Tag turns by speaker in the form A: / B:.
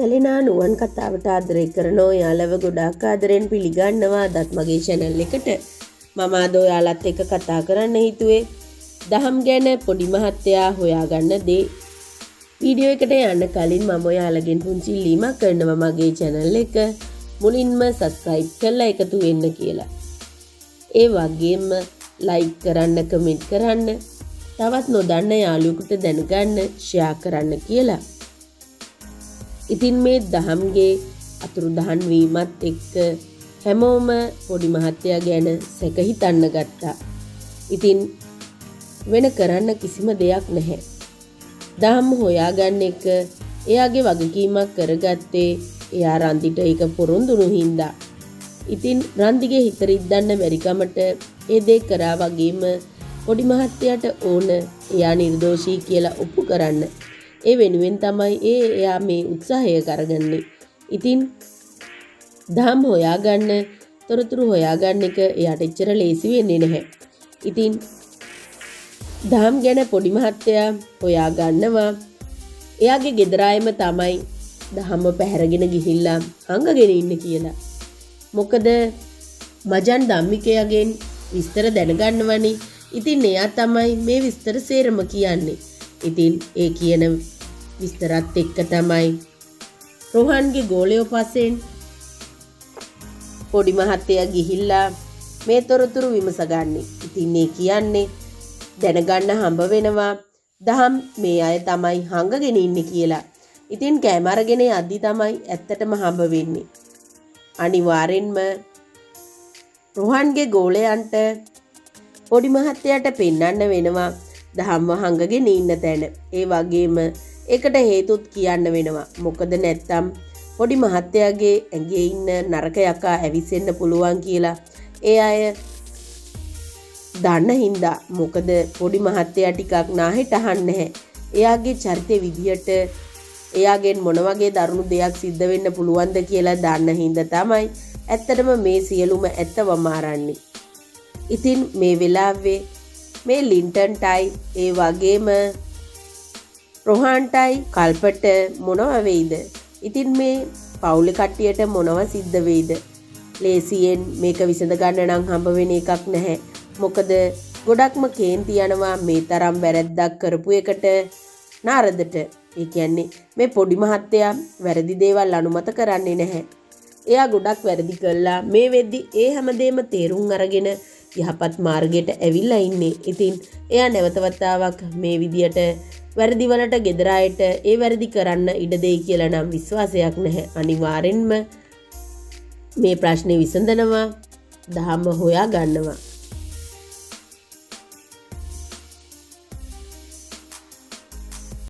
A: සැලෙනා නුවන් කතාවට ආදරය කරන ඔයාලව ගොඩාක් ආදරෙන් පිළිගන්නවා අදත් මගේ channel එකට. මම අද ඔයාලත් එක්ක කතා කරන්න හිතුවේ දහම් ගැන පොඩි මහත්තයා හොයාගන්න දේ. වීඩියෝ එකට යන්න කලින් මම ඔයාලගෙන් පුංචි ඉල්ලීමක් කරනවා මගේ channel එක මුලින්ම subscribe කරලා එකතු වෙන්න කියලා. ඒ වගේම like කරන්න, comment කරන්න, තවත් නොදන්න යාළුවෙකුට දැනගන්න share කරන්න කියලා. ඉතින් මේ දහම්ගේ අතුරුදහන් වීමත් එක්ක හැමෝම පොඩි මහත්තයා ගැන සැක හිතන්න ගත්තා. ඉතින් වෙන කරන්න කිසිම දෙයක් නැහැ. දහම් හොයාගන්න එක එයාගේ වගකීමක් කරගත්තේ එයා රන්දිට ඒක පොරොන්දුණු හින්දා. ඉතින් රන්දිගේ හිත රිද්දන්න බැරි කමට ඒ දේ කරා වගේම පොඩි මහත්තයාට ඕන එයා නිර්දෝෂී කියලා ඔප්පු කරන්න. ඒ වෙනුවෙන් තමයි එයා මේ උත්සාහය කරගන්නේ. ඉතින් දහම් හොයාගන්න, තොරතුරු හොයාගන්න එක එයාට එච්චර ලේසි වෙන්නේ නැහැ. ඉතින් දහම් ගැන පොඩි මහත්තයා හොයාගන්නවා. එයාගේ ගෙදර අයම තමයි දහම්ව පැහැරගෙන ගිහිල්ලා හංගගෙන ඉන්න කියලා. මොකද මජන් ධම්මිකයාගෙන් විස්තර දැනගන්නවනේ. ඉතින් එයා තමයි මේ විස්තර සේරම කියන්නේ. ඉතින් ඒ කියන විස්තරත් එක්ක තමයි රෝහන්ගේ ගෝලයෝ පස්සෙන් පොඩි මහත්තයා ගිහිල්ලා මේ තොරතුරු විමසගන්නේ. ඉතින් ඒ කියන්නේ දැනගන්න හම්බ වෙනවා දහම් මේ අය තමයි හංගගෙන ඉන්නේ කියලා. ඉතින් කැම අරගෙන යද්දි තමයි ඇත්තටම හම්බ වෙන්නේ. අනිවාර්යෙන්ම රෝහන්ගේ ගෝලයන්ට පොඩි මහත්තයාට පෙන්වන්න වෙනවා දහම්ව හංගගෙන ඉන්න තැන. ඒ වගේම ඒකට හේතුත් කියන්න වෙනවා. මොකද නැත්තම් පොඩි මහත්තයාගේ ඇඟේ ඉන්න නරක යකා ඇවිස්සෙන්න පුළුවන් කියලා ඒ අය දන්න හින්දා. මොකද පොඩි මහත්තයා ටිකක් නාහෙට අහන්නේ නැහැ. එයාගේ චරිතය විදියට එයාගෙන් මොන වගේ දරුණු දෙයක් සිද්ධ වෙන්න පුළුවන්ද කියලා දන්න හින්දා තමයි ඇත්තටම මේ සියලුම ඇත්තවම ආරන්නේ. ඉතින් මේ වෙලාවේ මේ ලින්ටන්ටයි ඒ වගේම රෝහන්ටයි කල්පට මොනව වෙයිද? ඉතින් මේ පවුලේ කට්ටියට මොනව සිද්ධ වෙයිද? ලේසියෙන් මේක විසඳ ගන්න නම් හම්බ වෙන එකක් නැහැ. මොකද ගොඩක්ම කේන්ති යනවා මේ තරම් වැරද්දක් කරපු එකට නාරදට. ඒ කියන්නේ මේ පොඩි මහත්තයා වැරදි දේවල් අනුමත කරන්නේ නැහැ. එයා ගොඩක් වැරදි කළා. මේ වෙද්දි ඒ හැමදේම තේරුම් අරගෙන යහපත් මාර්ගයට ඇවිල්ලා ඉන්නේ. ඉතින් එයා නැවත වතාවක් මේ විදියට වැරදි වලට ගෙදර අයට ඒ වැරදි කරන්න ඉඩ දෙයි කියලා නම් විශ්වාසයක් නැහැ. අනිවාර්යෙන්ම මේ ප්‍රශ්නේ විසඳනවා, දහම හොයා ගන්නවා.